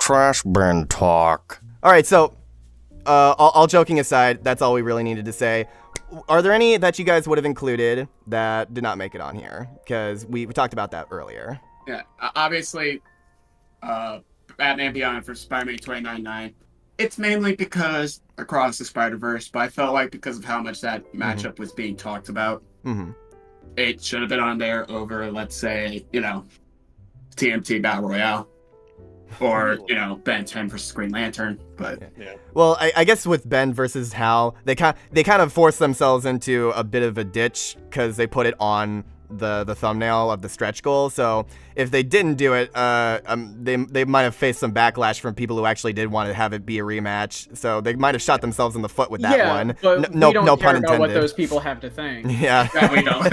trash bin talk. All right, so all joking aside, that's all we really needed to say. Are there any that you guys would have included that did not make it on here? Because we talked about that earlier. Yeah, obviously, Batman Beyond for Spider-Man 2099. It's mainly because Across the Spider-Verse, but I felt like because of how much that matchup was being talked about, it should have been on there over, let's say, TMT Battle Royale. Or, Ben 10 versus Green Lantern, but... Yeah. Well, I guess with Ben versus Hal, they kind of forced themselves into a bit of a ditch because they put it on the thumbnail of the stretch goal. So if they didn't do it, they might have faced some backlash from people who actually did want to have it be a rematch. So they might have shot themselves in the foot with that one. But no we don't care pun intended. about what those people have to think. Yeah. No, we don't.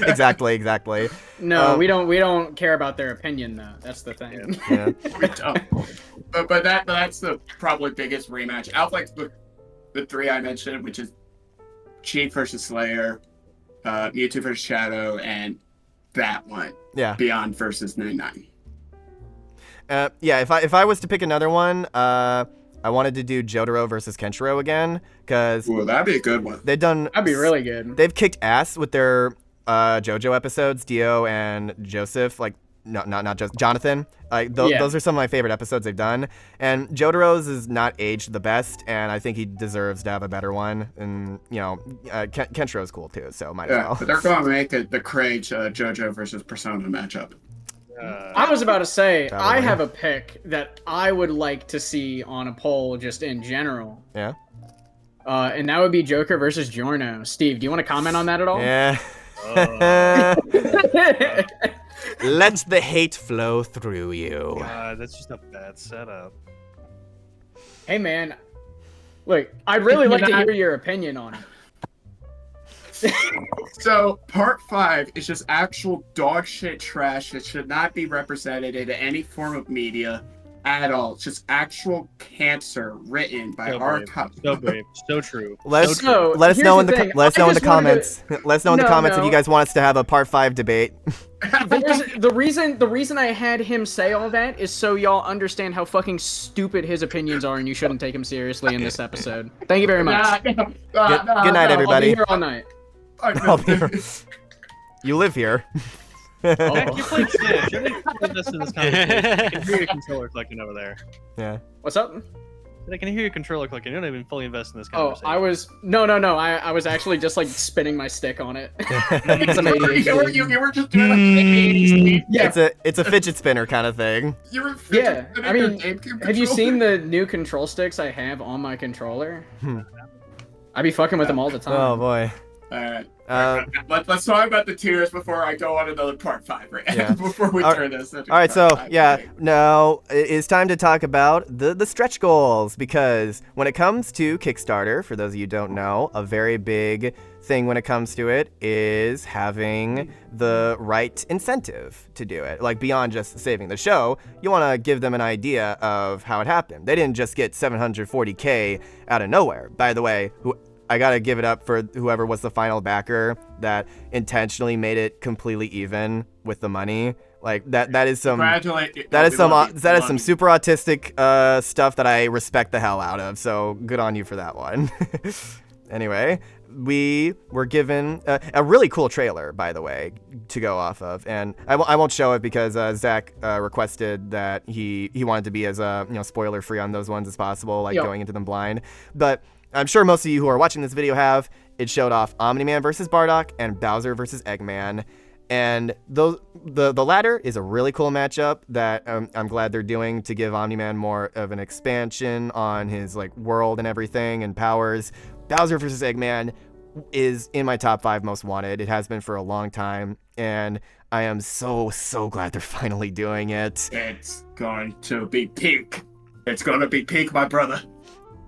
Exactly. No, we don't care about their opinion though. That's the thing. Yeah. We don't. But that's the probably biggest rematch. Out like the three I mentioned, which is Chief versus Slayer, Mewtwo versus Shadow, and that one. Yeah. Beyond versus 99. If I was to pick another one, I wanted to do Jotaro versus Kenshiro again, because that'd be a good one. That'd be really good. They've kicked ass with their JoJo episodes, Dio and Joseph, like not just Jonathan. Those are some of my favorite episodes they've done. And Jotaro's is not aged the best, and I think he deserves to have a better one. And Kenshiro's cool too, so might as well. But they're going to make it the Craig JoJo versus Persona matchup. I was about to say, I have a pick that I would like to see on a poll just in general. Yeah. And that would be Joker versus Giorno. Steve, do you want to comment on that at all? Yeah. Let the hate flow through you. God, that's just a bad setup. Hey, man. Look, I'd really like to hear your opinion on it. So, part 5 is just actual dog shit trash that should not be represented in any form of media at all. It's just actual cancer written by our So brave, so true. Let us know in the comments. Let us know in the comments if you guys want us to have a part 5 debate. The reason I had him say all that is so y'all understand how fucking stupid his opinions are, and you shouldn't take him seriously in this episode. Thank you very much. Good night, everybody. I'll be here all night. I'll be here. You live here. Heck, you're playing Smash. You're invested in this conversation. I can hear your controller clicking over there. Yeah. What's up? I can hear your controller clicking. You're not even fully invested in this conversation. I was no. I was actually just like spinning my stick on it. You were just doing like ADHD. Yeah. It's a fidget spinner kind of thing. I mean, have you seen the new control sticks I have on my controller? I be fucking with them all the time. Oh boy. Alright. Let's talk about the tiers before I go on another part 5, right? Yeah. Before we turn this into Alright, so now it's time to talk about the stretch goals, because when it comes to Kickstarter, for those of you who don't know, a very big thing when it comes to it is having the right incentive to do it. Like, beyond just saving the show, you want to give them an idea of how it happened. They didn't just get $740K out of nowhere. By the way, I gotta give it up for whoever was the final backer that intentionally made it completely even with the money. Like that is some super autistic stuff that I respect the hell out of. So good on you for that one. Anyway, we were given a really cool trailer, by the way, to go off of, and I won't show it because Zach requested that he wanted to be as spoiler free on those ones as possible, like going into them blind, but. I'm sure most of you who are watching this video have. It showed off Omni-Man versus Bardock and Bowser versus Eggman. And the latter is a really cool matchup that I'm glad they're doing to give Omni-Man more of an expansion on his world and everything and powers. Bowser versus Eggman is in my top 5 most wanted. It has been for a long time. And I am so glad they're finally doing it. It's going to be peak. It's going to be peak, my brother.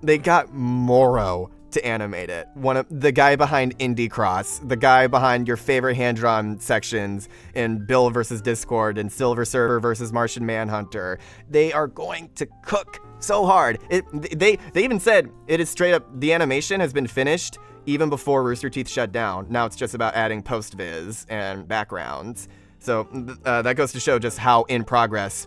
They got Moro to animate it. The guy behind Indie Cross, the guy behind your favorite hand-drawn sections in Bill versus Discord and Silver Surfer versus Martian Manhunter. They are going to cook so hard. They even said it is straight up, the animation has been finished even before Rooster Teeth shut down. Now it's just about adding post-viz and backgrounds. So that goes to show just how in progress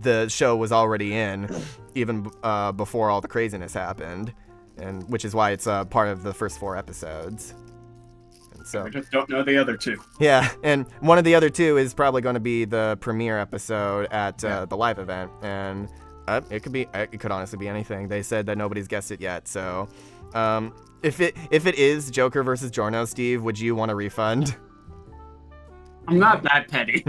the show was already in, even before all the craziness happened, and which is why it's part of the first 4 episodes. And so I just don't know the other 2. yeah, and one of the other 2 is probably going to be the premiere episode at the live event, and it could honestly be anything. They said that nobody's guessed it yet, so if it is Joker versus Giorno, Steve, would you want a refund? I'm not that petty.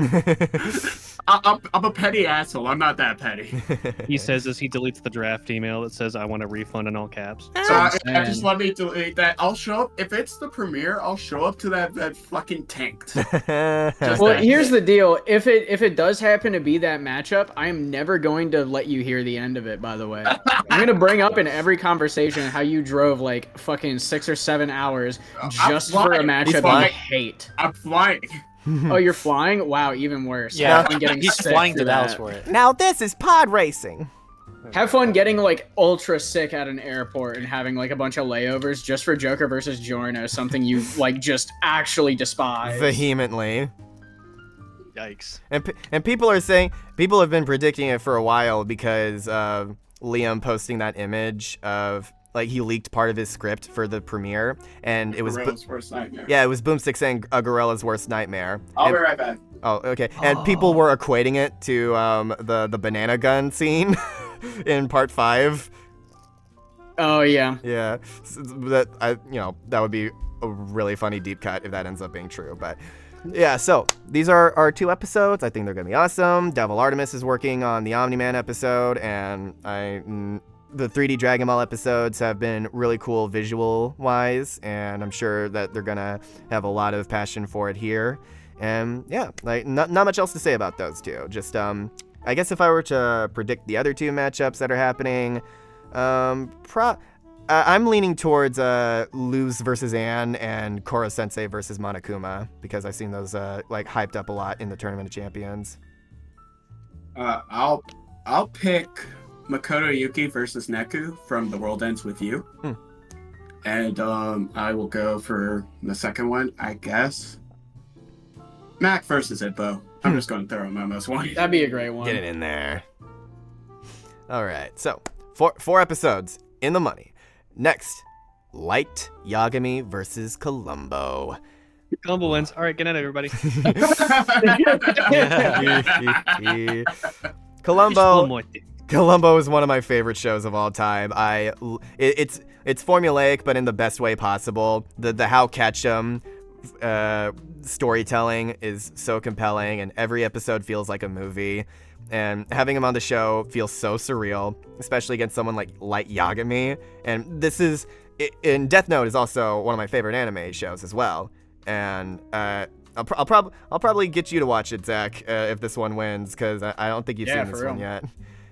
I'm a petty asshole. I'm not that petty. He says as he deletes the draft email that says, I want a refund in all caps. So I just let me delete that. I'll show up. If it's the premiere, I'll show up to that fucking tanked. Well, here's the deal. If it does happen to be that matchup, I am never going to let you hear the end of it, by the way. I'm going to bring up in every conversation how you drove like fucking 6 or 7 hours just for a matchup you hate. I'm flying. Oh, you're flying? Wow, even worse. Yeah, I'm getting he's sick flying for to Dallas that. for it. Now this is pod racing. Have fun getting like ultra sick at an airport and having like a bunch of layovers just for Joker versus Giorno, something you like just actually despise. Vehemently. Yikes. And people have been predicting it for a while because of Liam posting that image of, like, he leaked part of his script for the premiere, and it was Gorilla's worst nightmare. yeah, it was Boomstick saying a gorilla's worst nightmare. I'll And- be right back. Oh, okay. And people were equating it to the banana gun scene in part 5. Oh yeah. Yeah, that would be a really funny deep cut if that ends up being true. But yeah, so these are our 2 episodes. I think they're gonna be awesome. Devil Artemis is working on the Omni-Man episode, and the 3D Dragon Ball episodes have been really cool visual-wise, and I'm sure that they're gonna have a lot of passion for it here. And yeah, like not much else to say about those 2. Just I guess if I were to predict the other 2 matchups that are happening, I'm leaning towards Luz versus Ann and Koro Sensei versus Monokuma, because I've seen those like hyped up a lot in the Tournament of Champions. I'll pick Makoto Yuki versus Neku from The World Ends With You. And I will go for the second one, I guess. Mac versus Ippo. I'm just going to throw him on most one. That'd be a great one. Get it in there. All right, so 4 episodes in the money. Next, Light Yagami versus Columbo. Columbo wins. All right, good night, everybody. Columbo is one of my favorite shows of all time. It's formulaic, but in the best way possible. The How Ketchum storytelling is so compelling, and every episode feels like a movie. And having him on the show feels so surreal, especially against someone like Light Yagami. And this is, in Death Note is also one of my favorite anime shows as well. And I'll probably get you to watch it, Zach, if this one wins, because I don't think you've seen this one yet.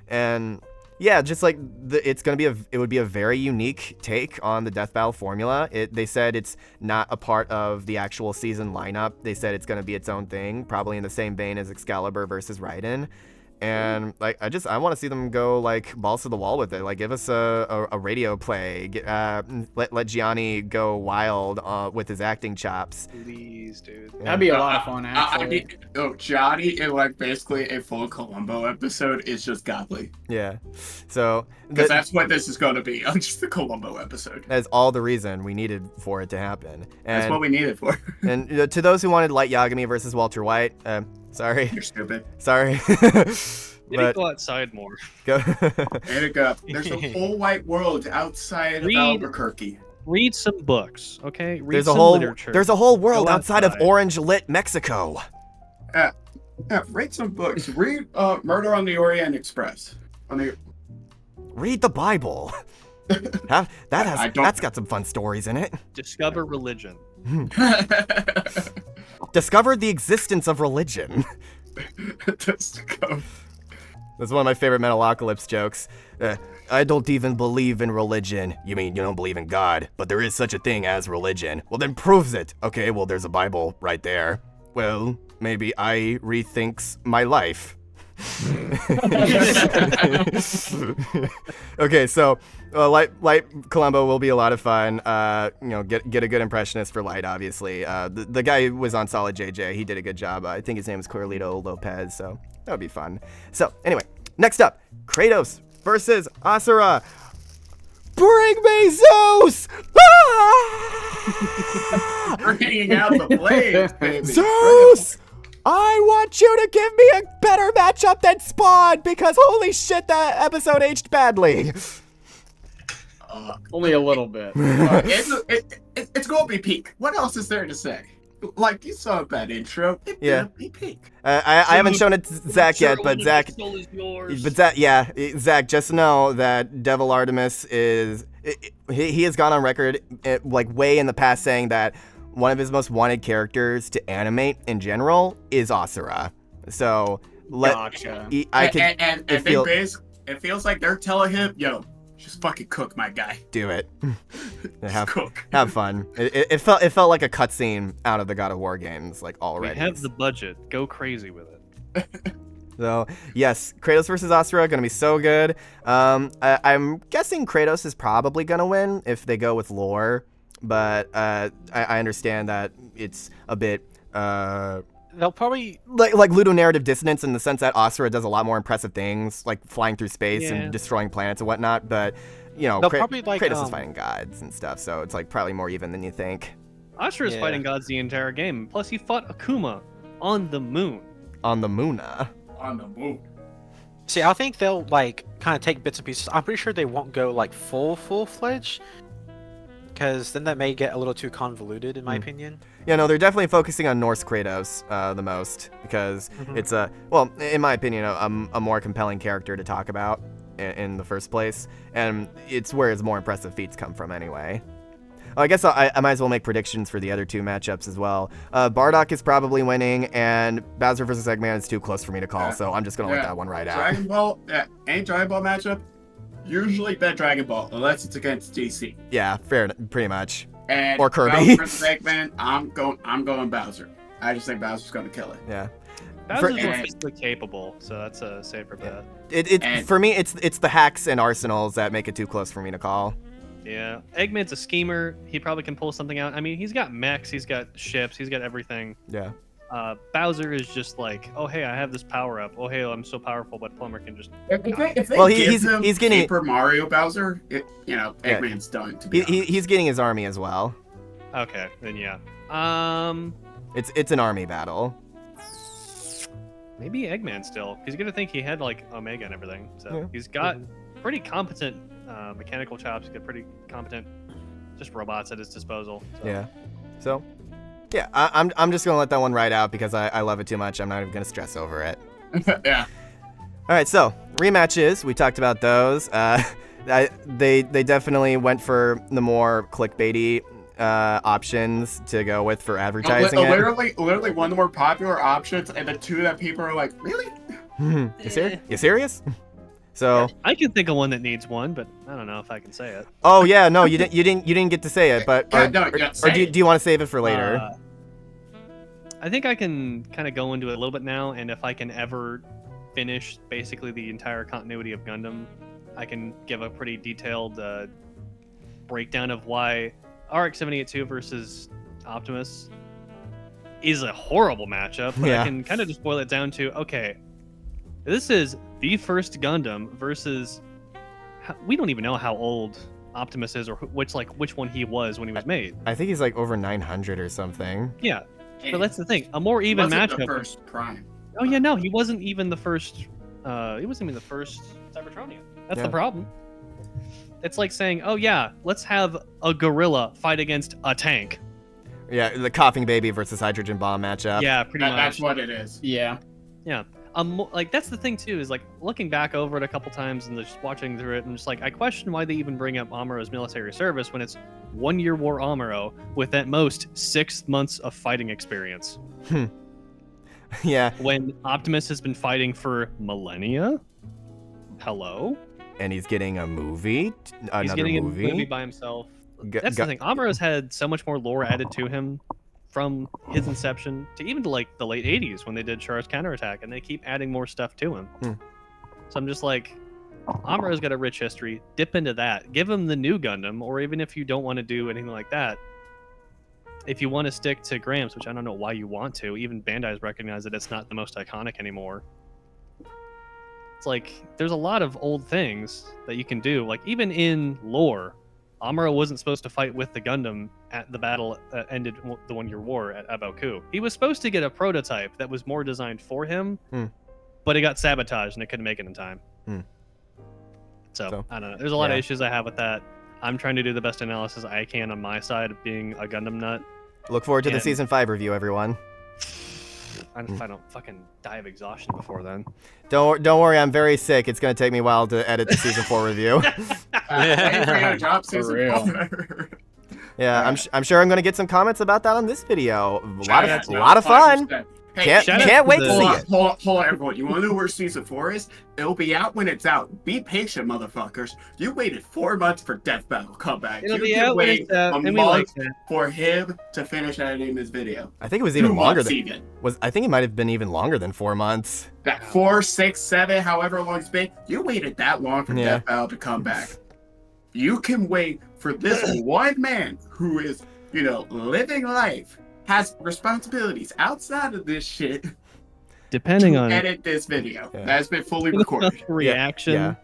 And yeah, just like it would be a very unique take on the Death Battle formula. They said it's not a part of the actual season lineup. They said it's going to be its own thing, probably in the same vein as Excalibur versus Raiden. And like I want to see them go like balls to the wall with it. Like give us a radio play. Let Gianni go wild with his acting chops. Please, dude. That'd be a lot of fun, actually. Johnny in like basically a full Columbo episode is just godly. Yeah. So because that's what this is going to be. Just the Columbo episode. That's all the reason we needed for it to happen. And, that's what we needed for. And to those who wanted Light Yagami versus Walter White, sorry. You're stupid. Sorry. You need to go outside more. Go. There you go. There's a whole white world outside of Albuquerque. Read some books, okay? Read there's some a whole literature. There's a whole world outside of orange lit Mexico. Read some books. Read Murder on the Orient Express. Read the Bible. That's got some fun stories in it. Discover religion. Discover the existence of religion. That's one of my favorite Metalocalypse jokes. I don't even believe in religion. You mean you don't believe in God, but there is such a thing as religion. Well, then proves it. Okay, well, there's a Bible right there. Well, maybe I rethinks my life. Okay, so Light Columbo will be a lot of fun. Get a good impressionist for Light, obviously. The guy who was on Solid JJ, he did a good job. I think his name is Carlito Lopez, so that would be fun. So anyway, next up, Kratos versus Asura. Bring me Zeus! Ah! Bringing out the blades, baby. Zeus! I want you to give me a better matchup than Spawn because holy shit, that episode aged badly. Only a little bit. It's gonna be peak. What else is there to say? Like, you saw that intro. It's gonna be peak. I haven't shown it to Zach yet, but Zach, Zach, just know that Devil Artemis is he has gone on record like way in the past saying that one of his most wanted characters to animate in general is Asura. So Gotcha. It feels like they're telling him, yo, just fucking cook, my guy. Do it. Cook. Have fun. It felt like a cutscene out of the God of War games, like already. We have the budget. Go crazy with it. So yes, Kratos versus Asura gonna be so good. I'm guessing Kratos is probably gonna win if they go with lore, but I understand that it's a bit they'll probably like ludonarrative dissonance in the sense that Asura does a lot more impressive things, like flying through space and destroying planets and whatnot. But probably like Kratos is fighting gods and stuff, so it's like probably more even than you think. Asura is fighting gods the entire game. Plus, he fought Akuma on the moon. On the Moona. On the moon. See, I think they'll like kind of take bits and pieces. I'm pretty sure they won't go like full-fledged, because then that may get a little too convoluted, in my opinion. Yeah, no, they're definitely focusing on Norse Kratos the most because it's in my opinion, a more compelling character to talk about in the first place, and it's where his more impressive feats come from anyway. I guess I might as well make predictions for the other two matchups as well. Bardock is probably winning, and Bowser versus Eggman is too close for me to call, so I'm just gonna let that one ride out. Dragon Ball, any Dragon Ball matchup, usually bet Dragon Ball, unless it's against DC. Yeah, fair, pretty much. And or Kirby. Bowser versus Eggman, I'm going Bowser. I just think Bowser's gonna kill it. Yeah. Bowser's more physically capable, so that's a safer bet. For me, it's the hacks and arsenals that make it too close for me to call. Yeah, Eggman's a schemer. He probably can pull something out. I mean, he's got mechs, he's got ships, he's got everything. Yeah. Bowser is just like, oh hey, I have this power up. Oh hey, I'm so powerful, but Plumber can just. If they he's getting Paper Mario Bowser. Eggman's done. To be he's getting his army as well. Okay, then yeah. It's an army battle. Maybe Eggman still. He's gonna think he had like Omega and everything. So he's got pretty competent mechanical chops. He's got pretty competent just robots at his disposal. So. Yeah. So. Yeah, I'm just gonna let that one ride out because I love it too much. I'm not even gonna stress over it. Yeah. All right, so rematches. We talked about those. They definitely went for the more clickbaity options to go with for advertising. Literally one of the more popular options, and the two that people are like, really? You serious? So I can think of one that needs one, but I don't know if I can say it. Oh yeah, no, you didn't get to say it, but do you want to save it for later? I think I can kind of go into it a little bit now, and if I can ever finish basically the entire continuity of Gundam, I can give a pretty detailed breakdown of why RX-78-2 versus Optimus is a horrible matchup. But I can kind of just boil it down to, okay, this is the first Gundam versus we don't even know how old Optimus is or which one he was when he was made. I think he's like over 900 or something. Yeah, but that's the thing. A more even matchup. The first Prime. Oh yeah, no, he wasn't even the first. He wasn't even the first Cybertronian. That's the problem. It's like saying, oh yeah, let's have a gorilla fight against a tank. Yeah, the coughing baby versus hydrogen bomb matchup. Yeah, pretty much. That's what it is. Yeah. Yeah. Like that's the thing too, is like looking back over it a couple times and just watching through it, and just like I question why they even bring up Amuro's military service when it's 1 year war Amuro with at most 6 months of fighting experience. Yeah. When Optimus has been fighting for millennia. Hello. And he's getting a movie. He's getting a movie by himself. That's the thing. Amuro's had so much more lore added to him from his inception to even to like the late 80s when they did Char's counterattack, and they keep adding more stuff to him. So I'm just like, Amura's got a rich history. Dip into that. Give him the new Gundam, or even if you don't want to do anything like that, if you want to stick to Gramps, which I don't know why you want to, even Bandai's recognized that it's not the most iconic anymore. It's like, there's a lot of old things that you can do. Like, even in lore, Amuro wasn't supposed to fight with the Gundam at the battle that ended the one-year war at Abaku. He was supposed to get a prototype that was more designed for him, but it got sabotaged and it couldn't make it in time. So, I don't know. There's a lot of issues I have with that. I'm trying to do the best analysis I can on my side of being a Gundam nut. Look forward to the Season 5 review, everyone. If I don't fucking die of exhaustion before then. Don't worry, I'm very sick. It's going to take me a while to edit the Season 4 review. Waiting for your job, Season 4. Yeah, I'm sure I'm going to get some comments about that on this video. A lot of fun. Hey, can't wait to see it. Hold on, everyone. You want to know where Season 4 is? It'll be out when it's out. Be patient, motherfuckers. You waited 4 months for Death Battle comeback. It'll you be can out when wait it's out, a and we like month that. for him to finish editing this video. I think it was even 2 longer months than even. I think it might have been even longer than 4 months. That 4, 6, 7, however long it's been. You waited that long for Death Battle to come back. You can wait for this one man who is, living life, has responsibilities outside of this shit. Depending on edit this video that's been fully recorded. Reaction.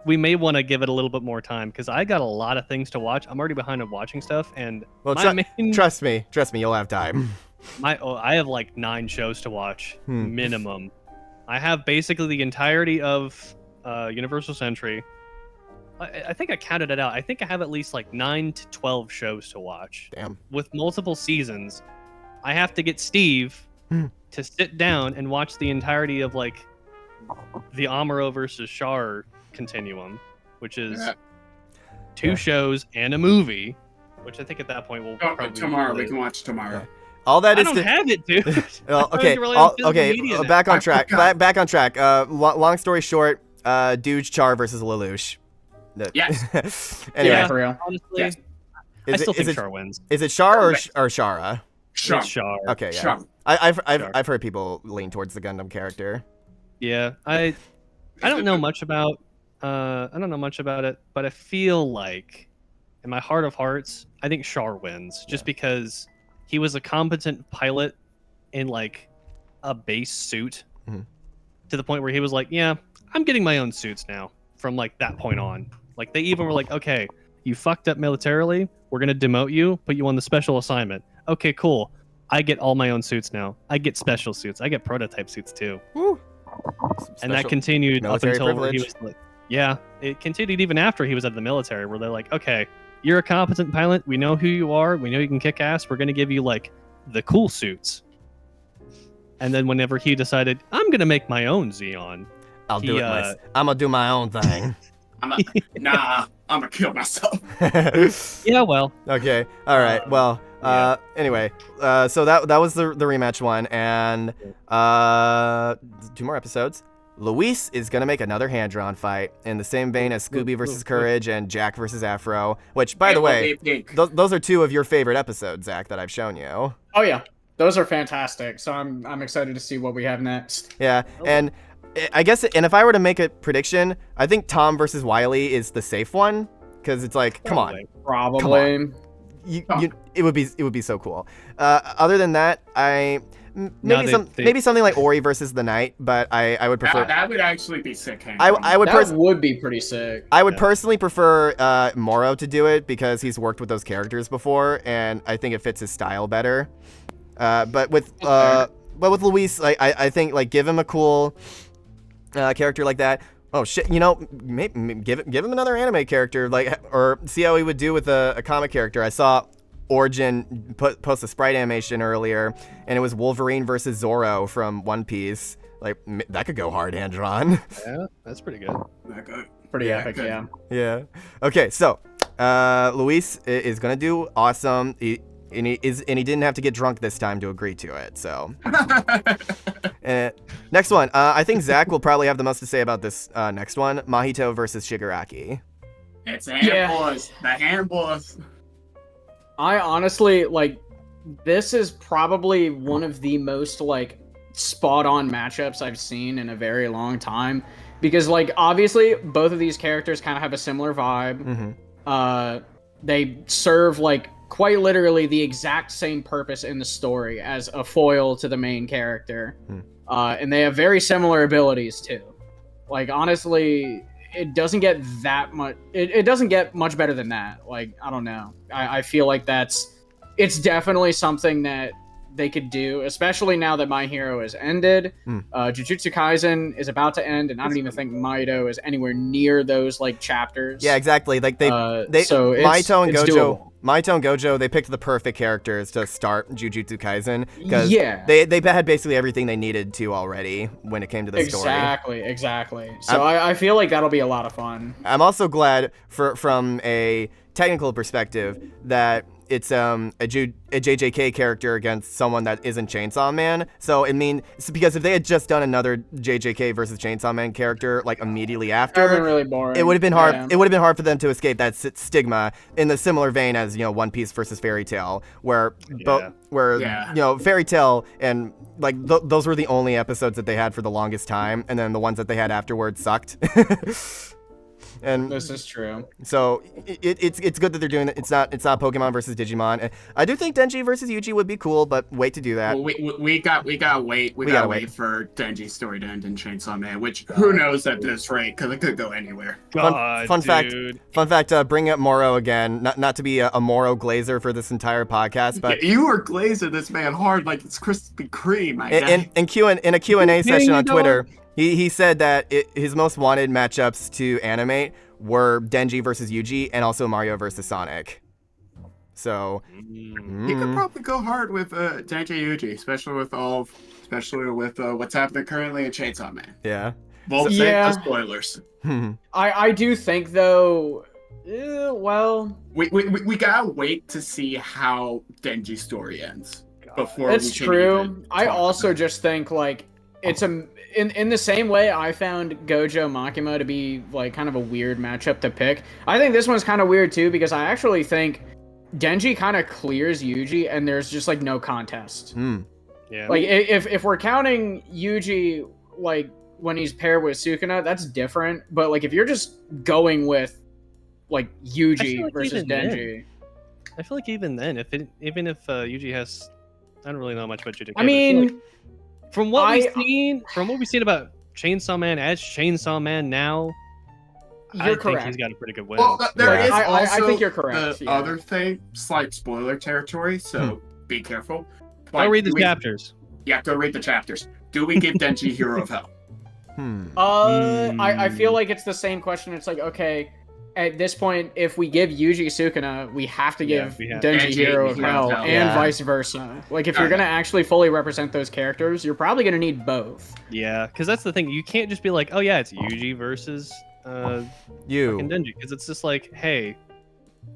We may want to give it a little bit more time because I got a lot of things to watch. I'm already behind on watching stuff, and trust me, you'll have time. I have like 9 shows to watch minimum. I have basically the entirety of Universal Century. I think I counted it out. I think I have at least like 9 to 12 shows to watch. Damn. With multiple seasons. I have to get Steve to sit down and watch the entirety of like the Amuro versus Char continuum, which is 2 shows and a movie, which I think at that point we'll probably tomorrow. We can watch tomorrow. Yeah. All that I is don't have it, dude. Well, okay. Back on track. Back on track. Long story short, Dude Char versus Lelouch. Yes. Anyway, Yeah, for real. Honestly, yes. I still think Char wins. Is it Char or Shara? Char. It's Char. Okay, yeah. Char. I've heard people lean towards the Gundam character. Yeah, I don't know much about it, but I feel like in my heart of hearts, I think Char wins just because he was a competent pilot in like a base suit to the point where he was like, yeah, I'm getting my own suits now from like that point on. Like they even were like, okay, you fucked up militarily, we're gonna demote you, put you on the special assignment. Okay, cool. I get all my own suits now. I get special suits. I get prototype suits too. Woo. And that continued up until privilege. he was like, it continued even after he was at the military, where they're like, okay, you're a competent pilot. We know who you are. We know you can kick ass. We're gonna give you like the cool suits. And then whenever he decided, I'm gonna make my own Xeon, I'm gonna do my own thing. I'm gonna kill myself. Yeah, well. Okay. All right. Well. Anyway. So that was the rematch one, and 2 more episodes. Luis is gonna make another hand-drawn fight in the same vein as Scooby versus Courage and Jack versus Afro. Which, by the way, those are 2 of your favorite episodes, Zach, that I've shown you. Oh yeah, those are fantastic. So I'm excited to see what we have next. Yeah, and I guess, and if I were to make a prediction, I think Tom versus Wily is the safe one, because it's like, come on. Probably. It would be so cool. Other than that, maybe something like Ori versus the Knight, but I would prefer. That would actually be sick. That would be pretty sick. I would personally prefer Moro to do it because he's worked with those characters before, and I think it fits his style better. But with Luis, I think like give him a cool character like that. Oh shit, maybe give him another anime character, like, or see how he would do with a comic character. I saw Origin post a sprite animation earlier, and it was Wolverine versus Zoro from One Piece. Like, that could go hard hand drawn. Yeah, that's pretty good. Pretty epic, yeah. Yeah. Okay, so Luis is gonna do awesome. He didn't have to get drunk this time to agree to it. So, next one. I think Zach will probably have the most to say about this next one. Mahito versus Shigaraki. It's the hand boys. The hand boys. I honestly, like, this is probably one of the most like spot on matchups I've seen in a very long time, because like obviously both of these characters kind of have a similar vibe. They serve like quite literally the exact same purpose in the story as a foil to the main character, and they have very similar abilities too. Like honestly, it doesn't get that much. It doesn't get much better than that. Like I don't know. I feel like it's definitely something that they could do, especially now that My Hero has ended. Jujutsu Kaisen is about to end, and I don't even think Mahito is anywhere near those like chapters. Yeah, exactly. Like so Mahito and Gojo, they picked the perfect characters to start Jujutsu Kaisen because they had basically everything they needed to already when it came to the story. Exactly. So I feel like that'll be a lot of fun. I'm also glad from a technical perspective that it's a JJK character against someone that isn't Chainsaw Man. So because if they had just done another JJK versus Chainsaw Man character like immediately after, that would have been really boring. It would have been hard. Yeah. It would have been hard for them to escape that stigma in the similar vein as One Piece versus Fairy Tail, where Fairy Tail and like those were the only episodes that they had for the longest time, and then the ones that they had afterwards sucked. And this is true. So it's good that they're doing it. It's not Pokemon versus Digimon. I do think Denji versus Yuji would be cool, but wait to do that. Well, we gotta wait. We gotta wait for Denji's story to end in Chainsaw Man, which who knows at this rate, because it could go anywhere. Fun fact. Bring up Moro again. Not to be a Moro glazer for this entire podcast, but you were glazing this man hard like it's Krispy Kreme. In a Q&A session on Twitter. He said that his most wanted matchups to animate were Denji versus Yuji and also Mario versus Sonic. So you could probably go hard with Denji Yuji, especially with what's happening currently in Chainsaw Man. Yeah. Both spoilers. I do think though. Well, we gotta wait to see how Denji's story ends before. That's true. I also just think like. It's in the same way I found Gojo Makima to be like kind of a weird matchup to pick. I think this one's kind of weird too because I actually think Denji kind of clears Yuji and there's just like no contest. Yeah. Like if we're counting Yuji like when he's paired with Sukuna, that's different. But like if you're just going with like Yuji versus Denji, I feel like even then, even if Yuji has, I don't really know much about JJK. I mean. From what we've seen about Chainsaw Man as Chainsaw Man now, I think he's got a pretty good win. Well, there is also I think you're correct. The other thing, slight spoiler territory, so be careful. Go read the chapters. Yeah, go read the chapters. Do we give Denji Hero of Hell? I feel like it's the same question. It's like, okay, at this point, if we give Yuji Sukuna, we have to give Denji Hero of Hell, and vice versa. Like, if you're going to actually fully represent those characters, you're probably going to need both. Yeah, because that's the thing. You can't just be like, oh yeah, it's Yuji versus fucking Denji. Because it's just like, hey,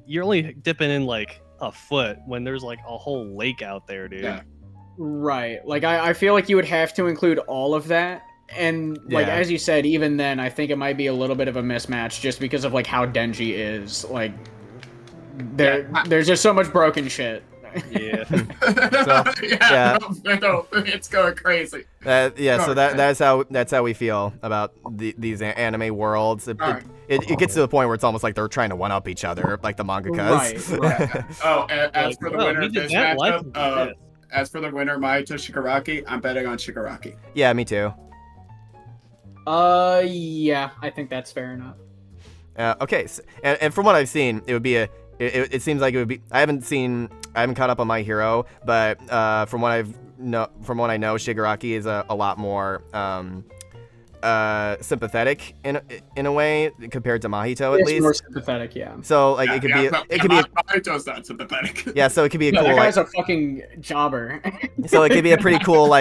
you're only dipping in like a foot when there's like a whole lake out there, dude. Yeah. Right. Like, I feel like you would have to include all of that. And like as you said, even then, I think it might be a little bit of a mismatch just because of like how Denji is. Like, there's just so much broken shit. Yeah. No, it's going crazy. So that's how we feel about these anime worlds. It gets to the point where it's almost like they're trying to one up each other, like the mangakas. Right. As for the winner of this matchup, as for the winner, Mahito Shigaraki, I'm betting on Shigaraki. Yeah, me too. Yeah, I think that's fair enough. Okay, so, and from what I've seen, it would be it seems like it would be. I haven't caught up on My Hero, but from what I know, Shigaraki is a lot more sympathetic in a way compared to Mahito, at least. More sympathetic, yeah. So like it could be Mahito's not sympathetic. Yeah, so it could be a cool. That guy's a fucking jobber. So it could be a pretty cool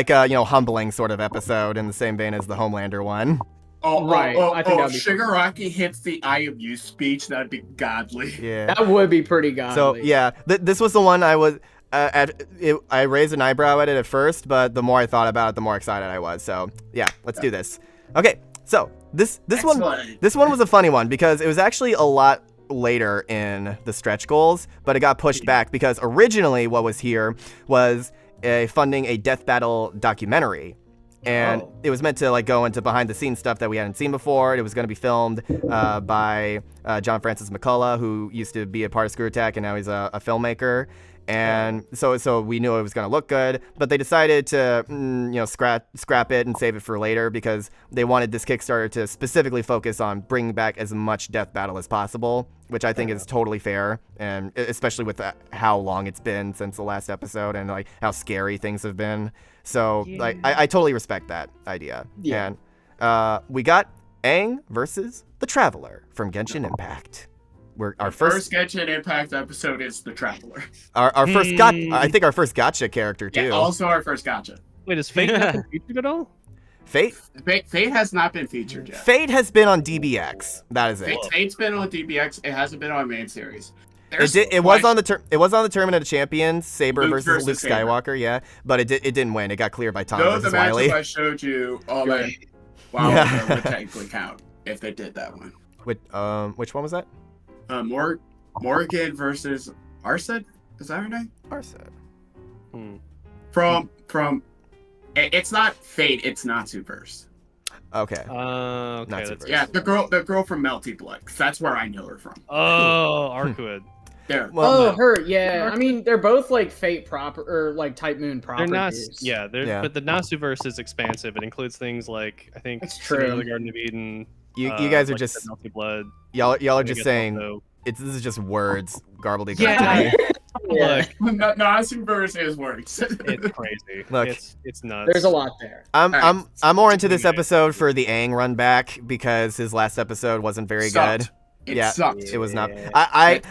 humbling sort of episode in the same vein as the Homelander one. I think that'd be Shigaraki hits the I am you speech. That'd be godly. Yeah, that would be pretty godly. So yeah, this was the one I was. I raised an eyebrow at it at first, but the more I thought about it, the more excited I was. So yeah, let's do this. Okay, so this one was a funny one because it was actually a lot later in the stretch goals, but it got pushed back because originally what was here was funding a death battle documentary. And it was meant to like go into behind the scenes stuff that we hadn't seen before. It was going to be filmed by John Francis McCullough, who used to be a part of Screw Attack, and now he's a filmmaker. And so we knew it was going to look good, but they decided to scrap it and save it for later because they wanted this Kickstarter to specifically focus on bringing back as much death battle as possible, which I think is totally fair, and especially with how long it's been since the last episode and like how scary things have been. So like I totally respect that idea. Yeah. And we got Aang versus the Traveler from Genshin Impact. Our first Genshin Impact episode is the Traveler. Our first I think our first gotcha character too. Yeah, also our first gotcha. Wait, is Fate not been featured at all? Fate has not been featured yet. Fate has been on DBX. That is it. Fate's been on DBX. It hasn't been on main series. It was on the Tournament of Champions, Saber versus Luke Skywalker, yeah, but it didn't win. It got cleared by Tom versus Wiley. The matchup I showed you, would technically count if they did that one. Which one was that? Morgan versus Arsed. Is that her name? Arsed. From it's not Fate. It's Natsuverse. Okay. Yeah, the girl from Melty Blood. 'Cause that's where I know her from. Oh, Arcuid. There. Well, her. Yeah, I mean they're both like Fate proper or like Type Moon proper. They're not. Yeah, but the Natsuverse is expansive. It includes things like I think it's true. The Garden of Eden. You guys are like just Melty Blood. Y'all are just saying this is just words garbled together. Yeah. Look, Natsuverse is words. It's crazy. Look, it's nuts. There's a lot there. I'm more into this episode for the Aang run back because his last episode wasn't very good. It sucked. It was not.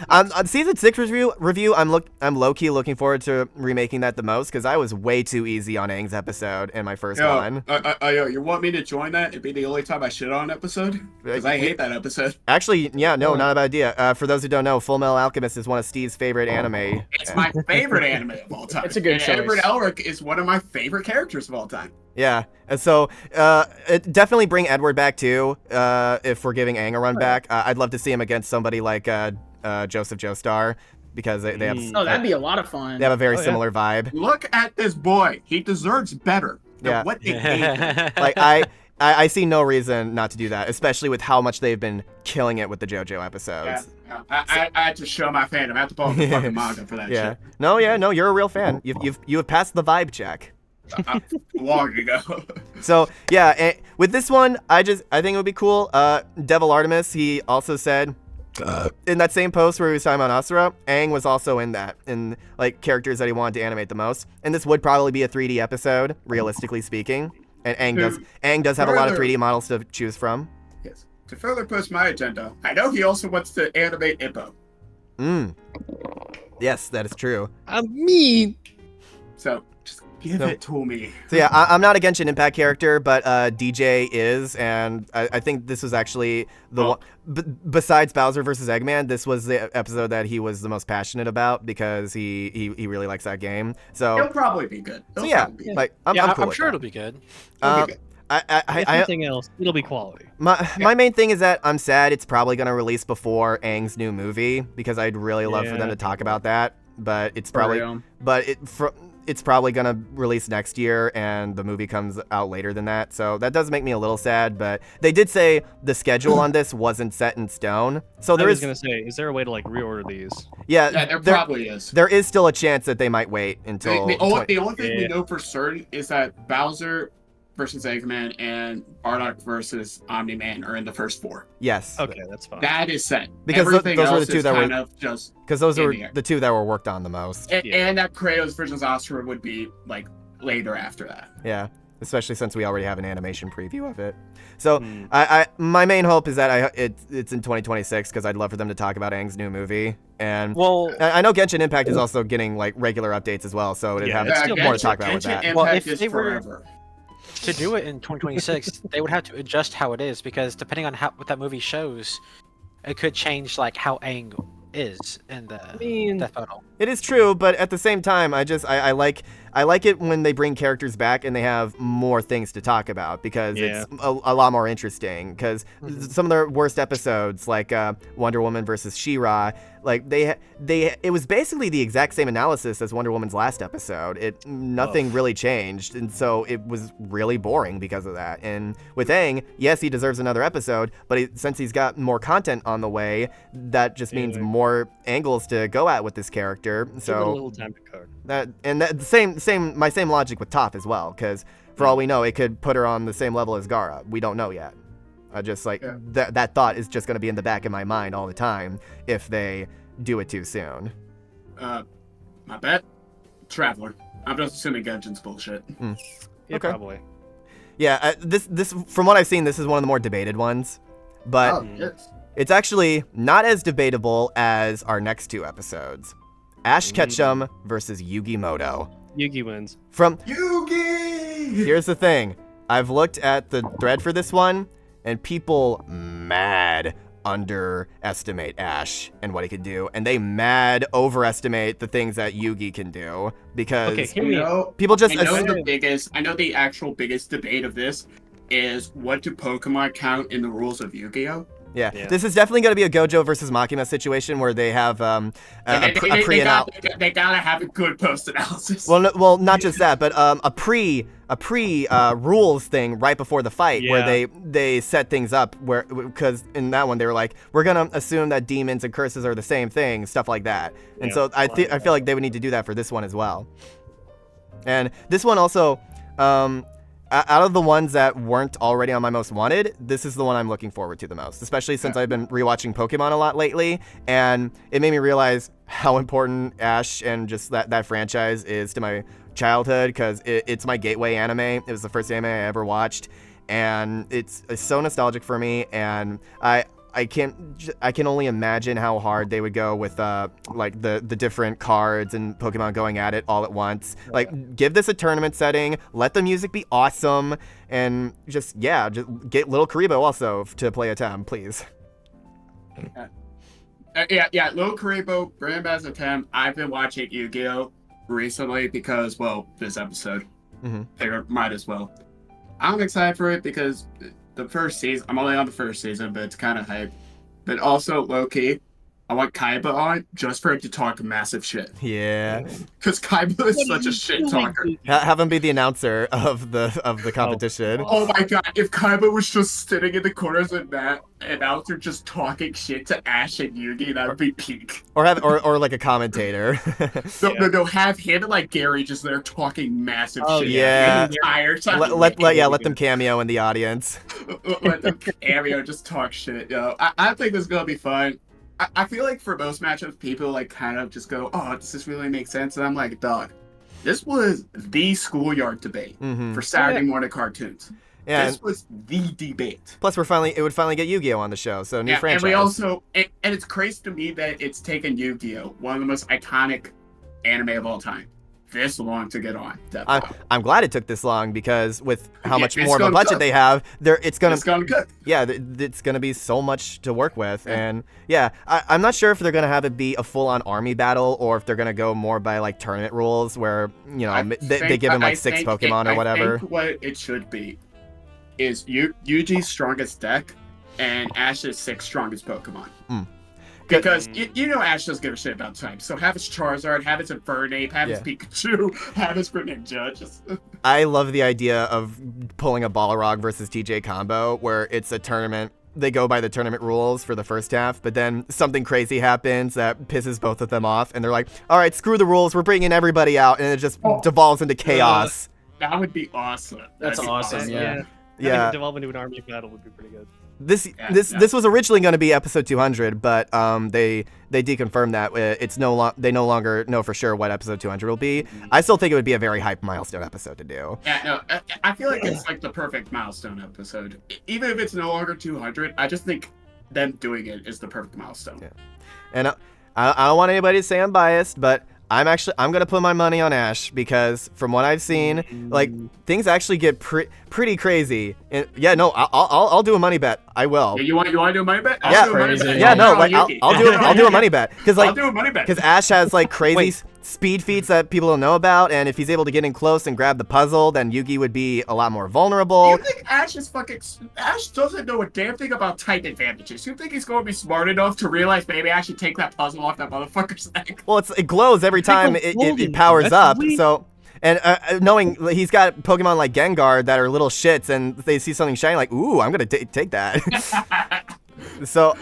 On season 6 review, I'm low key looking forward to remaking that the most because I was way too easy on Aang's episode in my first one. You want me to join that? It'd be the only time I shit on an episode because I hate that episode. Actually, yeah, no, not a bad idea. For those who don't know, Full Metal Alchemist is one of Steve's favorite anime. It's my favorite anime of all time. It's a good choice. Edward Elric is one of my favorite characters of all time. Yeah, and so definitely bring Edward back too. If we're giving Aang a run back, I'd love to see him against somebody like Joseph Joestar because they have. That'd be a lot of fun. They have a very similar vibe. Look at this boy; he deserves better than what they gave. Like I see no reason not to do that, especially with how much they've been killing it with the JoJo episodes. Yeah. I had to show my fandom. I have to pull up the fucking manga for that shit. No, you're a real fan. You have passed the vibe check. Long ago. So yeah, with this one, I think it would be cool. Devil Artemis, he also said in that same post where he was talking about Asura, Aang was also in that, in like characters that he wanted to animate the most. And this would probably be a 3D episode, realistically speaking. And Aang does have a lot of 3D models to choose from. Yes. To further push my agenda, I know he also wants to animate Ippo. Yes, that is true. I mean, so just give it to me. So yeah, I'm not a Genshin Impact character, but DJ is, and I think this was actually the one. Besides Bowser versus Eggman, this was the episode that he was the most passionate about because he really likes that game. So it'll probably be good. I'm sure it'll be good. anything else, it'll be quality. My main thing is that I'm sad it's probably gonna release before Aang's new movie because I'd really love for them to talk about that, but it's probably it's probably gonna release next year and the movie comes out later than that, so that does make me a little sad. But they did say the schedule on this wasn't set in stone, so there is gonna say, is there a way to like reorder these? Yeah, there probably is. There is still a chance that they might wait until the only thing we know for certain is that Bowser versus Eggman and Bardock versus Omni-Man are in the first 4. Yes. Okay, that's fine. That is set. Because those were the two that were just because those were the two that were worked on the most. And that Kratos versus Asura would be like later after that. Yeah, especially since we already have an animation preview of it. So my main hope is that it's in 2026 because I'd love for them to talk about Aang's new movie. And I know Genshin Impact is also getting like regular updates as well, so it'd have more to talk about with that. Well, if they were to do it in 2026, they would have to adjust how it is because depending on what that movie shows, it could change like how Aang is in the Death Battle. It is true, but at the same time, I I like it when they bring characters back and they have more things to talk about because it's a lot more interesting. Because some of the worst episodes, like Wonder Woman versus She-Ra, like it was basically the exact same analysis as Wonder Woman's last episode. Nothing really changed, and so it was really boring because of that. And with Aang, yes, he deserves another episode, but since he's got more content on the way, that just means more angles to go at with this character. So a little time to cook. My same logic with Toph as well, because for all we know, it could put her on the same level as Gara. We don't know yet. I just that thought is just going to be in the back of my mind all the time if they do it too soon. My bet, Traveler. I'm just assuming Genshin's bullshit. Yeah, Okay. probably. Yeah, this from what I've seen, this is one of the more debated ones, but Yes. it's actually not as debatable as our next 2 episodes. Ash Ketchum versus Yugi Moto. Yugi wins. From Yugi! Here's the thing. I've looked at the thread for this one, and people mad underestimate Ash and what he can do, and they mad overestimate the things that Yugi can do because people just I know the actual biggest debate of this is what do Pokemon count in the rules of Yu-Gi-Oh? Yeah, this is definitely going to be a Gojo versus Makima situation where they have a pre and out. They gotta have a good post analysis. Well, not just that, but a pre rules thing right before the fight where they set things up because in that one they were like, we're gonna assume that demons and curses are the same thing, stuff like that. And so I feel like they would need to do that for this one as well. And this one also, out of the ones that weren't already on my most wanted, this is the one I'm looking forward to the most, especially since I've been rewatching Pokemon a lot lately, and it made me realize how important Ash and just that franchise is to my childhood, because it's my gateway anime. It was the first anime I ever watched, and it's so nostalgic for me, and I can only imagine how hard they would go with like the different cards and Pokemon going at it all at once. Like, give this a tournament setting, let the music be awesome, and just get Little Karibo also to play a Tem, please. Little Karibo, Grand Bass Tem. I've been watching Yu-Gi-Oh! Recently because, well, this episode. Figured might as well. I'm excited for it because the first season, I'm only on the first season, but it's kind of hype. But also, low-key, I want Kaiba on just for him to talk massive shit. Yeah. Because Kaiba is such a shit talker. Have him be the announcer of the competition. Oh my god, if Kaiba was just sitting in the corners and that announcer just talking shit to Ash and Yugi, that would be peak. Or like a commentator. No, have him and like Gary just there talking massive shit. Yeah. The entire time. Let them cameo in the audience. Let them cameo, just talk shit, yo. I think this is gonna be fun. I feel like for most matchups, people like kind of just go, "Oh, does this really make sense?" And I'm like, "Dog, this was the schoolyard debate for Saturday morning cartoons. Yeah, this was the debate." Plus, it would finally get Yu-Gi-Oh on the show, so new franchise. And we also, and it's crazy to me that it's taken Yu-Gi-Oh, one of the most iconic anime of all time, this long to get on. I'm glad it took this long because with how much more of a budget they have, it's gonna cook. Yeah, it's gonna be so much to work with, and I'm not sure if they're gonna have it be a full-on army battle or if they're gonna go more by like tournament rules where they give him like 6 Pokemon or whatever. I think what it should be is Yuji's strongest deck and Ash's 6 strongest Pokemon. Because you know Ash doesn't give a shit about time. So have his Charizard, have his Infernape, have his Pikachu, have his Greninja. I love the idea of pulling a Balrog versus TJ combo where it's a tournament. They go by the tournament rules for the first half, but then something crazy happens that pisses both of them off, and they're like, all right, screw the rules, we're bringing everybody out, and it just devolves into chaos. That would be awesome. That's awesome, yeah. Yeah. Devolve into an army battle would be pretty good. This was originally going to be episode 200, but they deconfirmed that they no longer know for sure what episode 200 will be. I still think it would be a very hype milestone episode to do. Yeah, no, I feel like it's like the perfect milestone episode. Even if it's no longer 200, I just think them doing it is the perfect milestone. Yeah. And I don't want anybody to say I'm biased, but I'm gonna put my money on Ash because from what I've seen, like things actually get pretty crazy. And I'll do a money bet. I will. You want to do a money bet? I'll do a money bet because like I'll do a money bet because Ash has like crazy speed feats that people don't know about, and if he's able to get in close and grab the puzzle, then Yugi would be a lot more Do vulnerable. you think Ash doesn't know a damn thing about type advantages? You think he's going to be smart enough to realize maybe I should take that puzzle off that motherfucker's neck? Well, it glows every time it powers up, so... And knowing he's got Pokemon like Gengar that are little shits, and they see something shiny, like, ooh, I'm gonna take that. So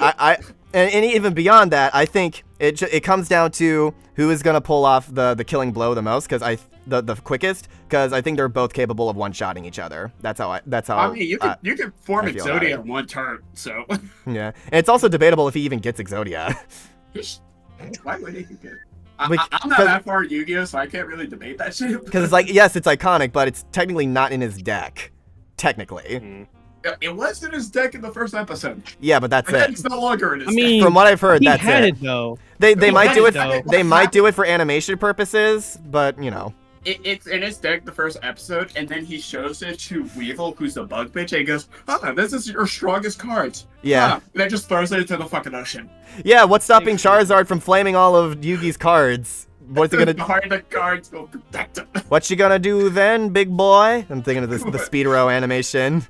and even beyond that, I think it comes down to who is gonna pull off the killing blow the most, because the quickest, because I think they're both capable of one-shotting each other. That's how. I mean, you can form Exodia in one turn, so. Yeah, and it's also debatable if he even gets Exodia. Why would he get it? I'm not that far in Yu-Gi-Oh, so I can't really debate that shit. Because it's like, yes, it's iconic, but it's technically not in his deck. Technically. Mm. It was in his deck in the first episode. Yeah, but that's it. It's no longer in his mean, deck. From what I've heard, he that's had it. it though. They He might had do it, it. though. They might do it for animation purposes, but you know. It's in his deck the first episode, and then he shows it to Weevil, who's the bug bitch, and he goes, this is your strongest cards. Yeah. And then just throws it into the fucking ocean. Yeah, what's stopping Charizard from flaming all of Yugi's cards? What's he gonna do? The cards will protect him. What you gonna do then, big boy? I'm thinking of the Speedro animation.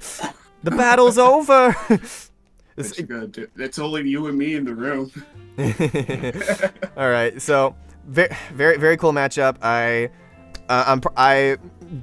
The battle's over. What you gonna do? It's only you and me in the room. All right, so very cool matchup. I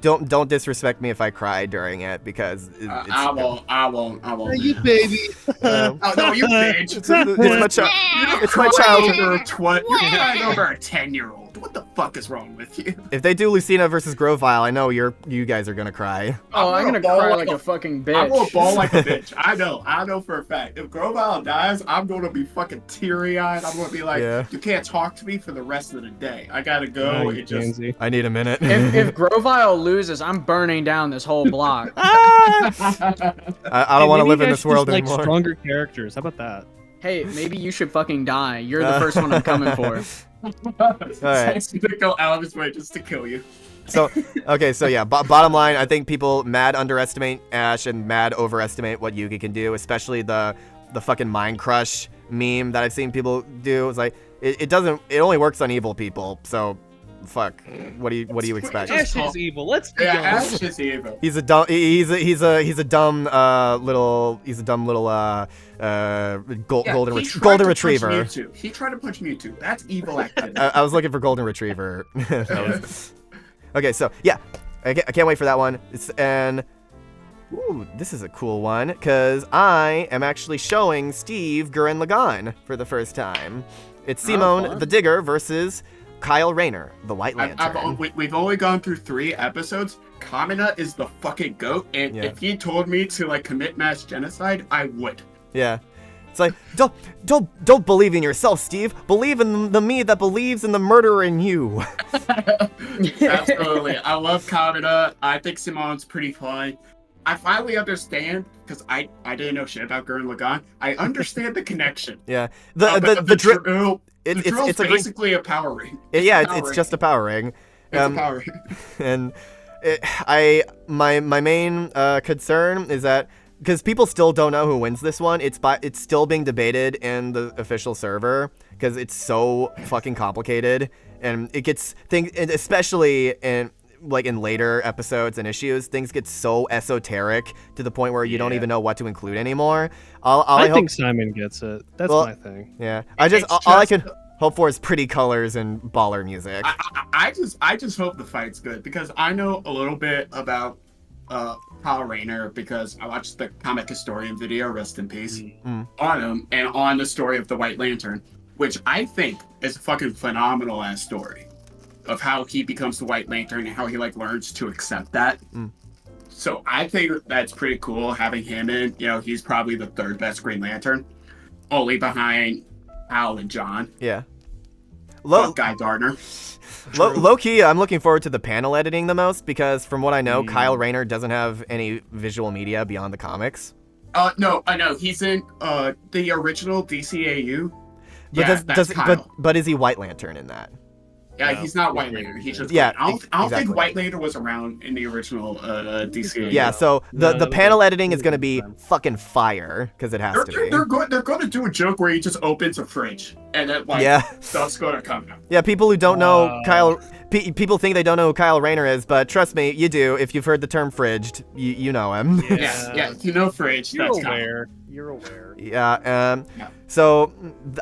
don't disrespect me if I cry during it, because I won't. You baby. Oh no, you bitch. It's my childhood. You're crying over a 10-year-old. What the fuck is wrong with you? If they do Lucina versus Grovyle, I know you guys are gonna cry. Oh, I'm gonna cry like a fucking bitch. I'm gonna bawl like a bitch. I know for a fact. If Grovyle dies, I'm gonna be fucking teary-eyed. I'm gonna be like, you can't talk to me for the rest of the day. I gotta go. I need a minute. If Grovyle loses, I'm burning down this whole block. I don't want to live in this world like anymore. Stronger characters. How about that? Hey, maybe you should fucking die. You're the first one I'm coming for. Alright. He's gonna go out of his way just to kill you. So, okay, so yeah, bottom line, I think people mad underestimate Ash and mad overestimate what Yugi can do, especially the fucking Mind Crush meme that I've seen people do. It's like, it only works on evil people, so fuck. What do you expect? Ash is evil. Let's be Ash is evil. He's a dumb golden retriever. He tried to punch Mewtwo. That's evil activity. I was looking for golden retriever. Okay, so yeah, I can't wait for that one. Ooh, this is a cool one, because I am actually showing Steve Gurren Lagann for the first time. It's Simone the Digger versus Kyle Rayner, the White Lantern. We've only gone through 3 episodes. Kamina is the fucking goat, and if he told me to like commit mass genocide, I would. Yeah. It's like, don't believe in yourself, Steve. Believe in the me that believes in the murderer in you. Absolutely. I love Kamina. I think Simone's pretty fun. I finally understand, because I didn't know shit about Gurren Lagann. I understand the connection. Yeah. The drill. It's basically a power ring. It's just a power ring. It's a power ring. And my main concern is that, because people still don't know who wins this one, it's still being debated in the official server, because it's so fucking complicated, and it gets especially in later episodes and issues, things get so esoteric to the point where you don't even know what to include anymore. I think Simon gets it. That's my thing. Yeah, all I can hope for is pretty colors and baller music. I just hope the fight's good, because I know a little bit about Kyle Rayner, because I watched the comic historian video, rest in peace, on him, and on the story of the White Lantern, which I think is a fucking phenomenal ass story of how he becomes the White Lantern and how he learns to accept that. So I think that's pretty cool having him in. He's probably the 3rd best Green Lantern, only behind Al and John. Yeah. Guy Gardner. Low key, I'm looking forward to the panel editing the most, because from what I know, Kyle Rayner doesn't have any visual media beyond the comics. No, I know he's in the original DCAU. But is he White Lantern in that? Yeah, No, he's not he's White green. Raider. He's just Yeah, green. I don't exactly. think White Raider was around in the original DC. Yeah, so No, the that was panel like editing is 2 going to years be time. fucking fire because it has to be. They're going to do a joke where he just opens a fridge and then like Yeah. stuff's going to come out. Yeah, people who don't know Wow. Kyle, people think they don't know who Kyle Rayner is, but trust me, you do. If you've heard the term "fridged," you know him. Yeah, you know fridge. You're That's aware. You're aware. Yeah. Yeah. So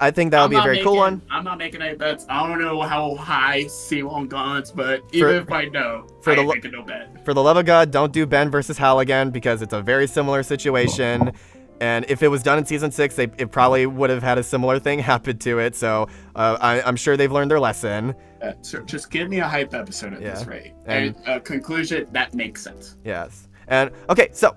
I think that'll I'm be a not very cool one. I'm not making any bets. I don't know how high C1 guns, but even if I know, I ain't making no bet. For the love of God, don't do Ben versus Hal again because it's a very similar situation. And if it was done in season 6, it probably would have had a similar thing happen to it. So I'm sure they've learned their lesson. So just give me a hype episode at this rate. And Conclusion, that makes sense. Yes. And okay, so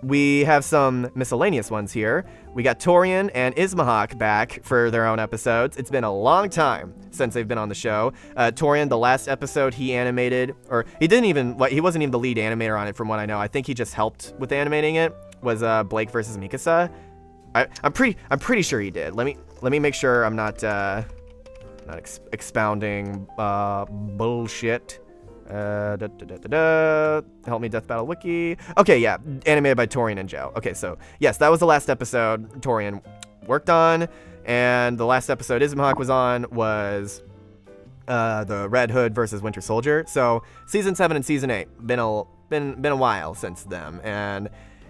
we have some miscellaneous ones here. We got Torian and Ismahawk back for their own episodes. It's been a long time since they've been on the show. Torian, the last episode he animated, or he wasn't even the lead animator on it from what I know. I think he just helped with animating it. Was Blake versus Mikasa. I'm pretty sure he did. Let me make sure I'm not expounding bullshit. Help me, Death Battle Wiki. Okay, yeah, animated by Torian and Joe. Okay, so yes, that was the last episode Torian worked on, and the last episode Ismahawk was on was the Red Hood versus Winter Soldier. So season 7 and season 8 been a while since them, and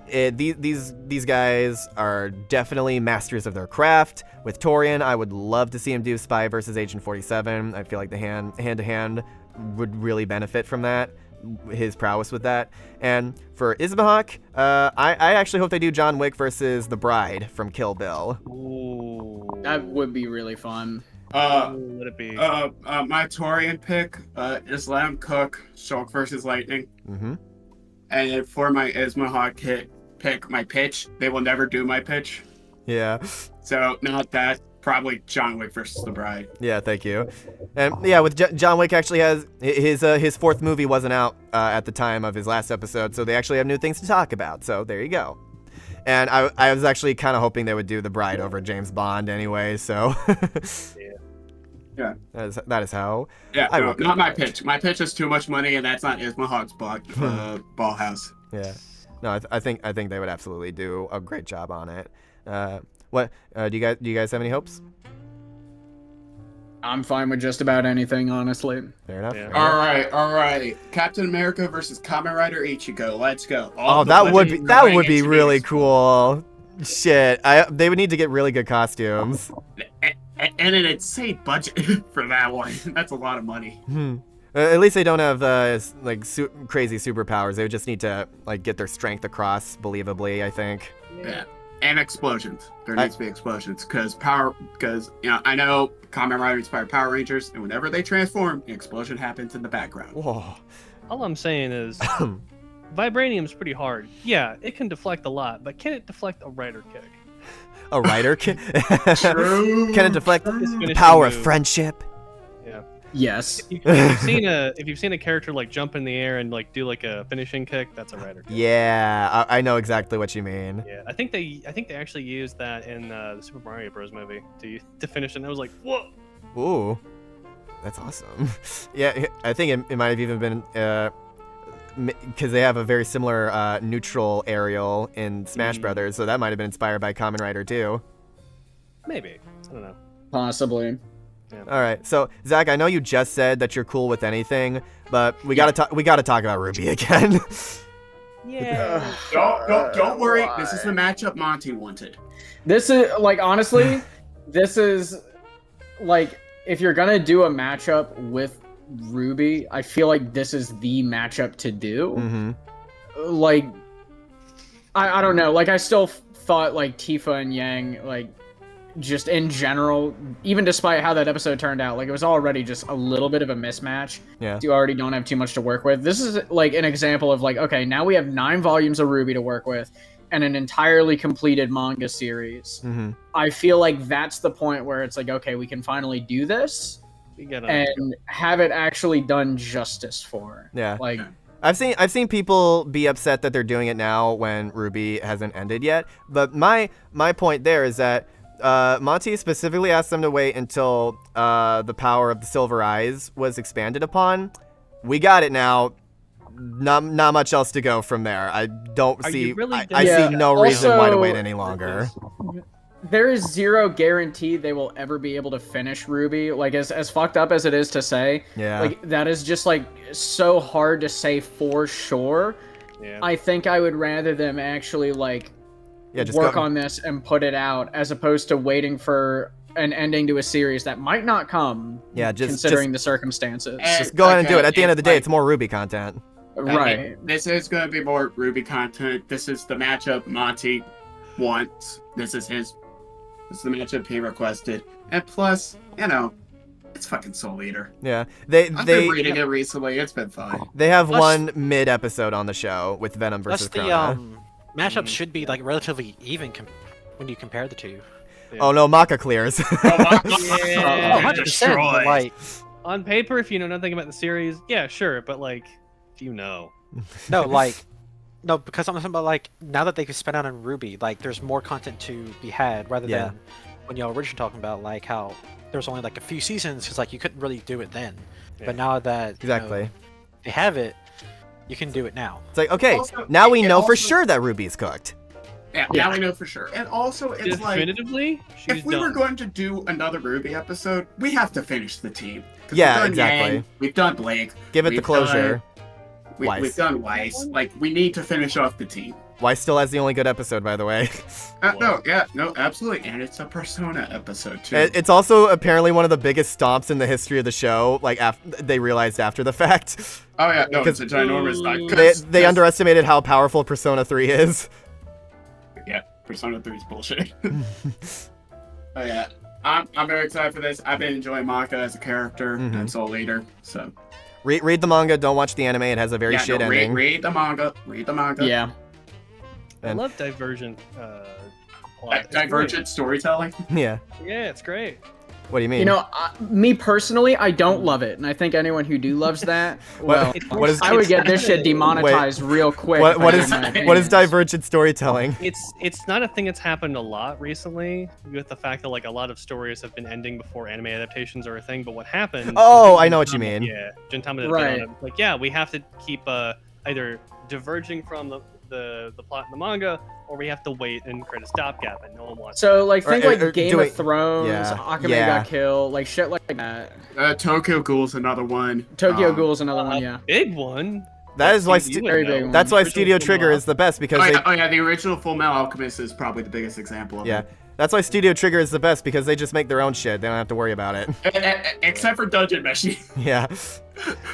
these guys are definitely masters of their craft. With Torian, I would love to see him do Spy versus Agent 47. I feel like the hand-to-hand would really benefit from that, his prowess with that. And for Ismahawk, I actually hope they do John Wick versus the Bride from Kill Bill. Ooh. That would be really fun. Ooh, would it be? My Torian pick, Islam Cook, Shulk versus Lightning. Mm-hmm. And for my Ismahawk pick, my pitch, they will never do my pitch. Yeah. So not that. Probably John Wick versus the Bride. Yeah, thank you. And yeah, with John Wick actually has his fourth movie wasn't out at the time of his last episode, so they actually have new things to talk about. So there you go. And I was actually kind of hoping they would do the Bride over James Bond anyway. So Yeah. That is how. Yeah, I no, will go not my with it. pitch. My pitch is too much money, and that's not Ismahawk's ball house. Yeah. No, I think they would absolutely do a great job on it. What do you guys have any hopes? I'm fine with just about anything, honestly. Fair enough. Yeah. fair enough. All right. Captain America versus Kamen Rider Ichigo. Let's go. Oh, that would be really cool. Shit, they would need to get really good costumes. And an insane budget for that one. That's a lot of money. At least they don't have crazy superpowers. They would just need to get their strength across believably, I think. Yeah. And explosions. There needs to be explosions because I know Kamen Rider inspired Power Rangers, and whenever they transform, an explosion happens in the background. Whoa. All I'm saying is, vibranium's pretty hard. Yeah, it can deflect a lot, but can it deflect a rider kick? A rider can True. Can it deflect the finishing power of move. friendship? Yeah. Yes. If you've seen a character jump in the air and do a finishing kick, that's a rider kick. Yeah, I know exactly what you mean. Yeah, I think they actually used that in the Super Mario Bros. Movie to finish it. And I was like, whoa. Ooh, that's awesome. Yeah, I think it might have even been because they have a very similar neutral aerial in Smash Brothers, so that might have been inspired by Kamen Rider too. Maybe. I don't know. Possibly. Yeah. All right, so Zach, I know you just said that you're cool with anything, but we gotta talk about Ruby again. Yeah. Don't worry. This is the matchup Monty wanted. This is honestly, this is if you're gonna do a matchup with Ruby, I feel like this is the matchup to do. Mm-hmm. I don't know. I still thought Tifa and Yang just in general, even despite how that episode turned out, it was already just a little bit of a mismatch. Yeah. You already don't have too much to work with. This is an example of okay, now we have 9 volumes of Ruby to work with and an entirely completed manga series. Mm-hmm. I feel like that's the point where it's okay, we can finally do this and have it actually done justice for. Yeah. I've seen people be upset that they're doing it now when Ruby hasn't ended yet, but my point there is that Monty specifically asked them to wait until the power of the Silver Eyes was expanded upon. We got it now. Not much else to go from there. I don't Are see. you really I Yeah, see no reason why to wait also- any longer. There is zero guarantee they will ever be able to finish Ruby. Like, as fucked up as it is to say, Yeah. like, that is just, like, so hard to say for sure. Yeah. I think I would rather them actually, like, Yeah, just work go, on this and put it out, as opposed to waiting for an ending to a series that might not come, Yeah, just considering the circumstances. just go ahead and do it. At the end of the day, like- it's more Ruby content. Right. This is going to be more Ruby content. This is the matchup Monty wants. This is the matchup he requested. And plus, it's fucking Soul Eater. Yeah, I've been reading it recently. It's been fun. they have Plus- one mid episode on the show with Venom versus Plus the Krona. matchups should be like relatively even when you compare the two. Oh no, Maka clears. Yeah. 100%. But like, On paper, if you know nothing about the series, yeah, sure, but like, you know. no, because I'm talking about like now that they can spend out on Ruby, like there's more content to be had rather Yeah. than when y'all originally talking about like how there's only like a few seasons because like you couldn't really do it then. Yeah. But now that Exactly. they have it, you can do it now. It's like, okay, Also, now we it know for also- sure that Ruby's cooked. Yeah, now we know for sure. And also, it's like, Definitively, she's if we done. were going to do another Ruby episode, we have to finish the team. 'Cause Yeah, we've done exactly. Yang, we've done Blake. Give it the We've closure. Weiss. We've done Weiss. Like, we need to finish off the team. Weiss still has the only good episode, by the way. No, absolutely. And it's a Persona episode, too. It's also apparently one of the biggest stomps in the history of the show. Like they realized after the fact, Oh, yeah, no, it's a 'cause ginormous knock. they underestimated how powerful Persona 3 is. Yeah, Persona 3 is bullshit. Oh, yeah. I'm very excited for this. I've been enjoying Maka as a character Mhm. and Soul Eater, so. Read the manga. Don't watch the anime. It has a very shit ending. Read the manga. Read the manga. Yeah. I And- love Divergent. Plot. It's Divergent storytelling. Yeah. great. Yeah, it's great. What do you mean? You know, me personally, I don't love it, and I think anyone who do loves that, well, what is I would get this shit demonetized real quick. what if what I is had my what is opinions. divergent storytelling? It's not a thing that's happened a lot recently with the fact that like a lot of stories have been ending before anime adaptations are a thing. But what happened? Oh, I know what you mean. Yeah, Gintama did Right. like, yeah, we have to keep either diverging from the plot in the manga, or we have to wait and create a stopgap, and no one wants. So, like, think like or Game doing- of Thrones, yeah, Akame yeah. got killed, like shit like that. Tokyo Ghoul's another one. Tokyo Ghoul's another one, A yeah. big one. That is why. You would Very know. big one. That's why Original Studio Full Trigger Metal is the best because Oh yeah, the original Full Metal Alchemist is probably the biggest example of yeah. it. That's why Studio Trigger is the best because they just make their own shit. They don't have to worry about it. Except for Dungeon Meshi. Yeah.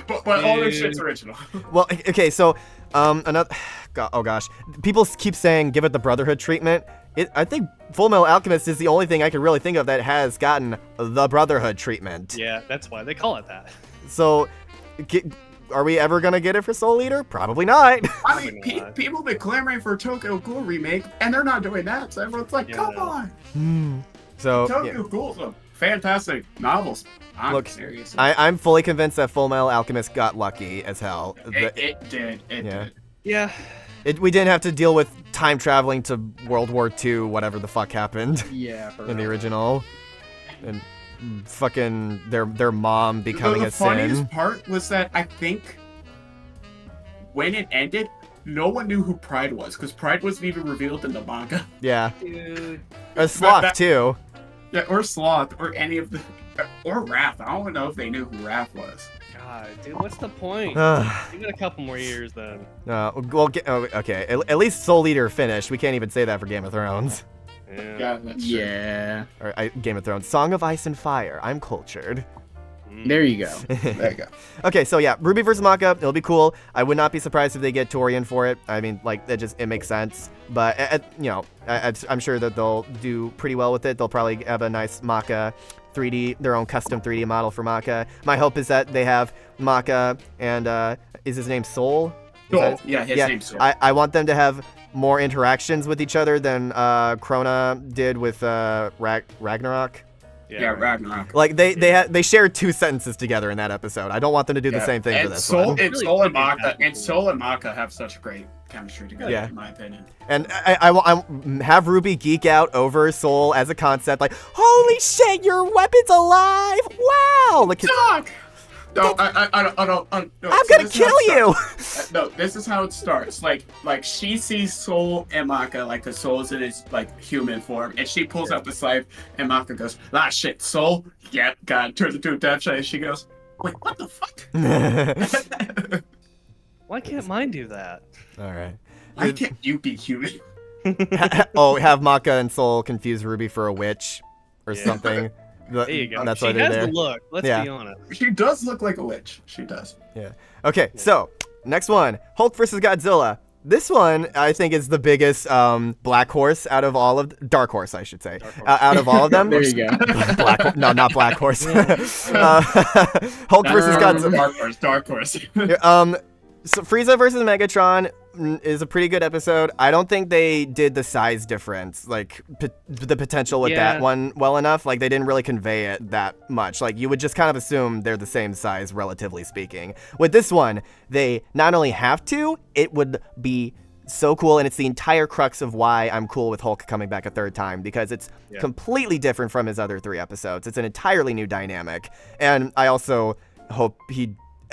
but all their Dude. shit's original. Well, okay, so another. Oh gosh, people keep saying give it the Brotherhood treatment. I think Full Metal Alchemist is the only thing I can really think of that has gotten the Brotherhood treatment. Yeah, that's why they call it that. So, are we ever gonna get it for Soul Eater? Probably not. I mean, Probably not. people have been clamoring for a Tokyo Ghoul remake, and they're not doing that. So everyone's like, Yeah. come on. So Tokyo Ghoul's a fantastic novel. I'm Look, serious. I'm fully convinced that Full Metal Alchemist got lucky as hell. It did. It Yeah. did. Yeah. We didn't have to deal with time traveling to World War II, whatever the fuck happened Yeah, for in the real. original, and fucking their mom becoming the a funniest sin. part was that I think when it ended, no one knew who Pride was because Pride wasn't even revealed in the manga. Yeah, Dude. a sloth that- too. Yeah, or Sloth, or any of the, or Wrath. I don't know if they knew who Wrath was. God, dude, what's the point? Ugh. Give it a couple more years then. Okay. At least Soul Eater finished. We can't even say that for Game of Thrones. Yeah. Yeah, that's true. Yeah. Or Game of Thrones. Song of Ice and Fire. I'm cultured. There you go. There you go. Okay, so yeah, Ruby vs. Maka, it'll be cool. I would not be surprised if they get Torian for it. I mean, like, it makes sense. But, I'm sure that they'll do pretty well with it. They'll probably have a nice Maka 3D, their own custom 3D model for Maka. My hope is that they have Maka and, is his name Soul? Is that- Yeah, his name's Soul. I want them to have more interactions with each other than Krona did with Ragnarok. Yeah, Ragnarok. Like they shared 2 sentences together in that episode. I don't want them to do the same thing for And this Soul, one. and Really Soul and could be Maka, that. and Soul and Maka have such great chemistry together, Yeah. in my opinion. And I have Ruby geek out over Soul as a concept, like, holy shit, your weapon's alive! Wow! Like, Doc! No, I don't. No, I'm gonna kill you! No, this is how it starts. Like she sees Soul and Maka, like the Soul's in its like human form, and she pulls out the scythe, and Maka goes, "Ah, shit, Soul." Yeah, God turns into a death shot, and she goes, "Wait, what the fuck?" Why can't mine do that? All right. Why can't you be human? Oh, have Maka and Soul confuse Ruby for a witch or something. There you go. That's she why they're has there. the look. Let's Yeah. be honest. She does look like a witch. She does. Yeah. Okay, so next one, Hulk versus Godzilla. This one, I think, is the biggest black horse out of all of dark horse, I should say, out of all of them. There you go. No, not black horse. Hulk versus Godzilla. Dark horse. So Frieza versus Megatron is a pretty good episode. I don't think they did the size difference, like the potential with that one well enough. Like they didn't really convey it that much. Like you would just kind of assume they're the same size, relatively speaking. With this one, they not only have to, it would be so cool, and it's the entire crux of why I'm cool with Hulk coming back a third time, because it's completely different from his other 3 episodes. It's an entirely new dynamic, and I also hope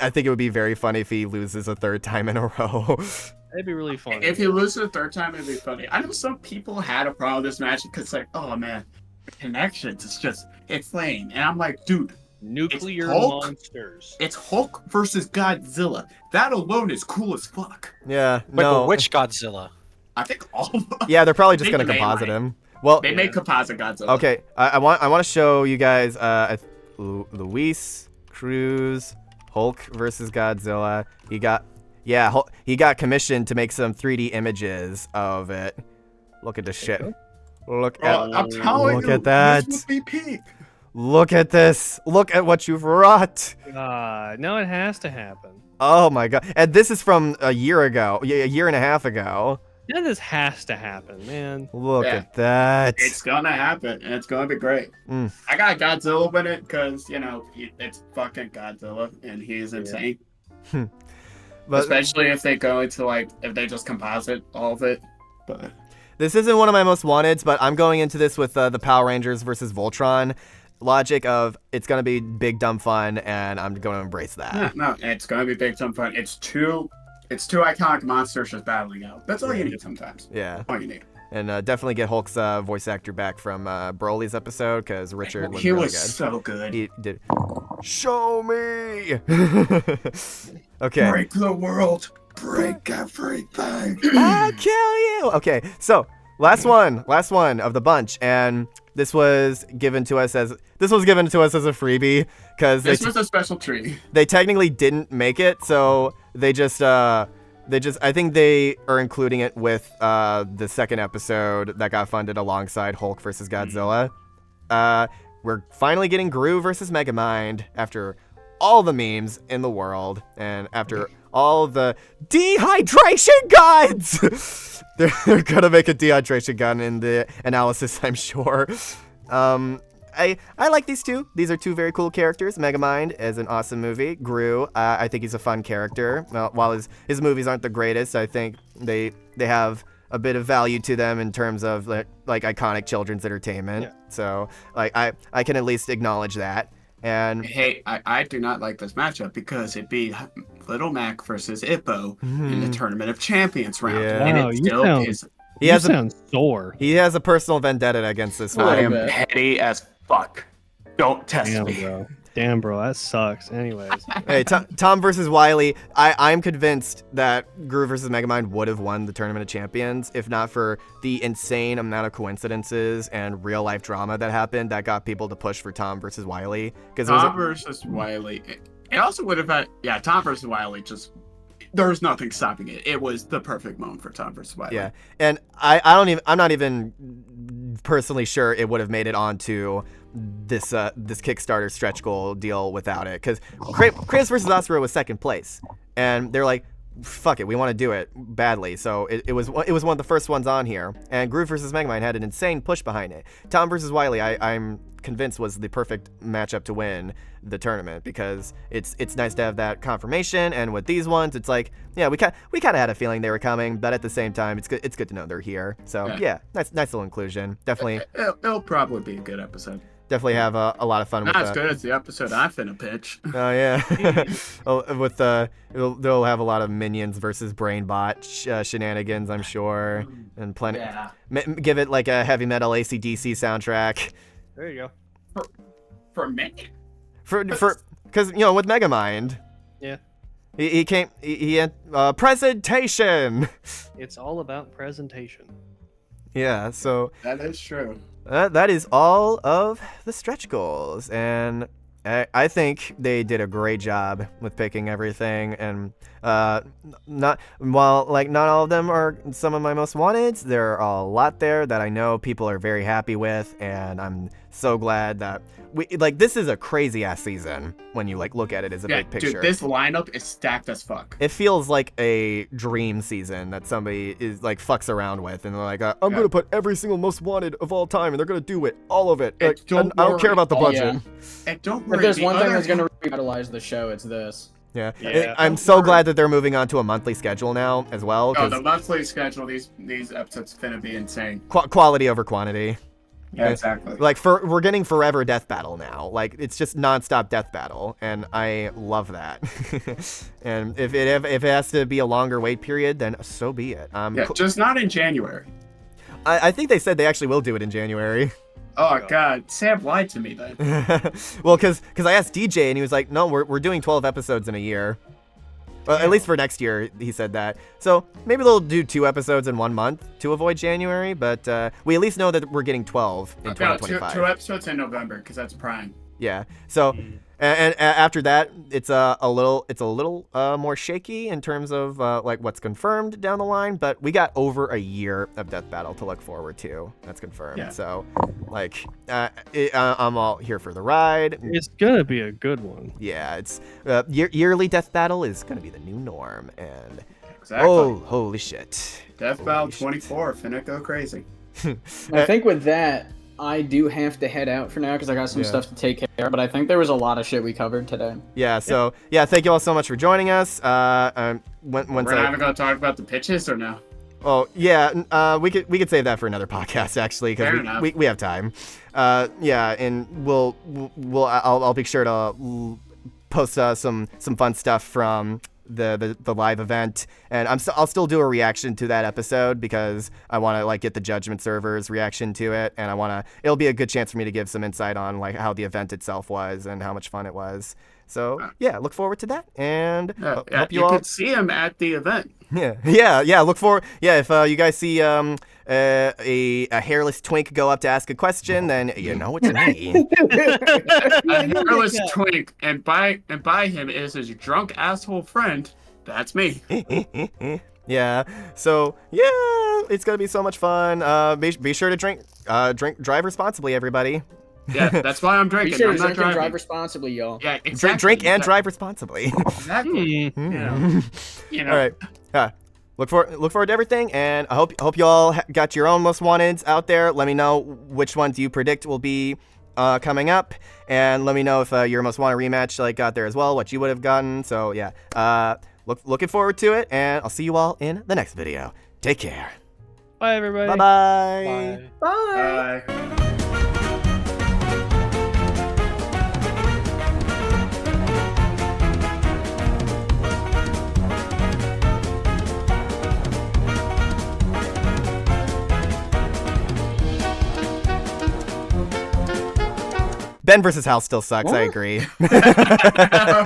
I think it would be very funny if he loses a 3rd time in a row. That'd be really funny. If he loses a 3rd time, it'd be funny. I know some people had a problem with this match because, like, oh man, the connections, it's lame. And I'm like, dude, nuclear Hulk. monsters. It's Hulk versus Godzilla. That alone is cool as fuck. Yeah, Wait, no. but which Godzilla? I think all of them. Yeah, they're probably just They gonna made composite mine. him. Well, They made composite Godzilla. okay. I want to show you guys Luis Cruz Hulk versus Godzilla. He got commissioned to make some 3D images of it. Look at this shit. Look at I'm telling look you, at that. This would be peak. Look at this. Look at what you've wrought. No, it has to happen. Oh my god. And this is from a year ago. A year and a half ago. Yeah, this has to happen, man. Look Yeah. at that. It's gonna happen, and it's gonna be great. Mm. I got Godzilla with it because it's fucking Godzilla, and he's insane. But Especially if they go into if they just composite all of it. But this isn't one of my most wanteds, but I'm going into this with the Power Rangers versus Voltron logic of it's going to be big, dumb fun, and I'm going to embrace that. no, it's gonna be big time fun. It's two iconic monsters just battling out. That's all you need sometimes. Yeah. All you need. And definitely get Hulk's voice actor back from Broly's episode, because Richard was He really was good. so good. He did. Show me! Okay. Break the world. Break everything. I'll kill you! Okay, so last one of the bunch, and this was given to us as a freebie, because This was a special treat. they technically didn't make it, so they just I think they are including it with the 2nd episode that got funded alongside Hulk versus Godzilla. We're finally getting Gru versus Megamind after all the memes in the world and after all the dehydration guns. They're gonna make a dehydration gun in the analysis, I'm sure. I like these two. These are 2 very cool characters. Megamind is an awesome movie. Gru, I think he's a fun character. While his movies aren't the greatest, I think they have a bit of value to them in terms of like iconic children's entertainment. Yeah. So like I can at least acknowledge that. And Hey, I do not like this matchup because it'd be Little Mac versus Ippo in the Tournament of Champions round. Yeah. And Wow, it you still sound- is. he You has sound sore. a personal vendetta against this I I one. am- am bit. petty as fuck. Don't test me. Damn, bro, that sucks. Anyways, Hey, Tom versus Wily. I'm convinced that Gru versus Megamind would have won the Tournament of Champions if not for the insane amount of coincidences and real life drama that happened that got people to push for Tom versus Wily. Because Tom versus Wily. It also would have had, Tom versus Wily just, there was nothing stopping it. It was the perfect moment for Tom versus Wily. yeah, and I'm not even personally sure it would have made it onto this Kickstarter stretch goal deal without it, because Kratos versus Asura was 2nd place, and they're like, fuck it, we want to do it badly. So it was one of the first ones on here, and Groove versus Megamind had an insane push behind it. Tom versus Wily, I'm convinced was the perfect matchup to win the tournament, because it's nice to have that confirmation, and with these ones, it's like, yeah, we kind of had a feeling they were coming, but at the same time, it's good to know they're here. So yeah, nice little inclusion. Definitely, it'll probably be a good episode. Definitely have a lot of fun with that. Not as good as the episode I finna pitch. Oh yeah, with they'll have a lot of minions versus brainbot shenanigans, I'm sure, and plenty. Yeah. Give it like a heavy metal AC/DC soundtrack. There you go. For me. Because with Megamind. Yeah. He had presentation. It's all about presentation. Yeah. So. That is true. That is all of the stretch goals, and I think they did a great job with picking everything, and not all of them are some of my most wanted. There are a lot there that I know people are very happy with, and I'm so glad that this is a crazy ass season when you look at it as a big picture. Dude, this lineup is stacked as fuck. It feels like a dream season that somebody is fucks around with, and they're like, I'm gonna put every single most wanted of all time, and they're gonna do it, all of it. I don't care about the budget. And don't worry, if there's one thing that's gonna revitalize the show, it's this. Yeah. I'm so glad that they're moving on to a monthly schedule now as well. Oh, the monthly schedule, these episodes are gonna be insane. Quality over quantity. Yeah, exactly. We're getting forever death battle now. It's just nonstop death battle, and I love that. And if it has to be a longer wait period, then so be it. Just not in January. I think they said they actually will do it in January. Oh God, Sam lied to me then. Well, because I asked DJ, and he was like, "No, we're doing 12 episodes in a year." Well, at least for next year, he said that. So maybe they'll do 2 episodes in 1 month to avoid January, but we at least know that we're getting 12 in 2025. 2 episodes in November, because that's Prime. Yeah. So, and after that, it's a little more shaky in terms of what's confirmed down the line. But we got over a year of Death Battle to look forward to. That's confirmed. Yeah. So, I'm all here for the ride. It's gonna be a good one. Yeah. It's yearly Death Battle is gonna be the new norm, and exactly. Oh, holy shit! Death Battle 24, finna go crazy. I think with that, I do have to head out for now because I got some stuff to take care of, but I think there was a lot of shit we covered today. Yeah, so, thank you all so much for joining us. We're not even going to talk about the pitches or no? Oh, yeah, we could save that for another podcast, actually, because we have time. And I'll be sure to post some fun stuff from the live event, and I'll still do a reaction to that episode because I want to get the Judgment server's reaction to it, and it'll be a good chance for me to give some insight on how the event itself was and how much fun it was. So look forward to that, and hope you all could see him at the event. Yeah. Look forward. Yeah, if you guys see a hairless twink go up to ask a question, then you know it's me. A hairless twink, and by him is his drunk asshole friend. That's me. Yeah. So it's gonna be so much fun. Be sure to drive responsibly, everybody. Yeah, that's why I'm drinking. Be sure I'm to not drink and driving. drive responsibly, y'all. Yeah, exactly. Drink and drive responsibly. Exactly. You know. All right. Look forward to everything, and I hope you all got your own most wanteds out there. Let me know which ones you predict will be coming up, and let me know if your most wanted rematch got there as well, what you would have gotten. So looking forward to it, and I'll see you all in the next video. Take care. Bye, everybody. Bye-bye. Bye. Bye. Ben versus Hal still sucks. I agree. Yeah.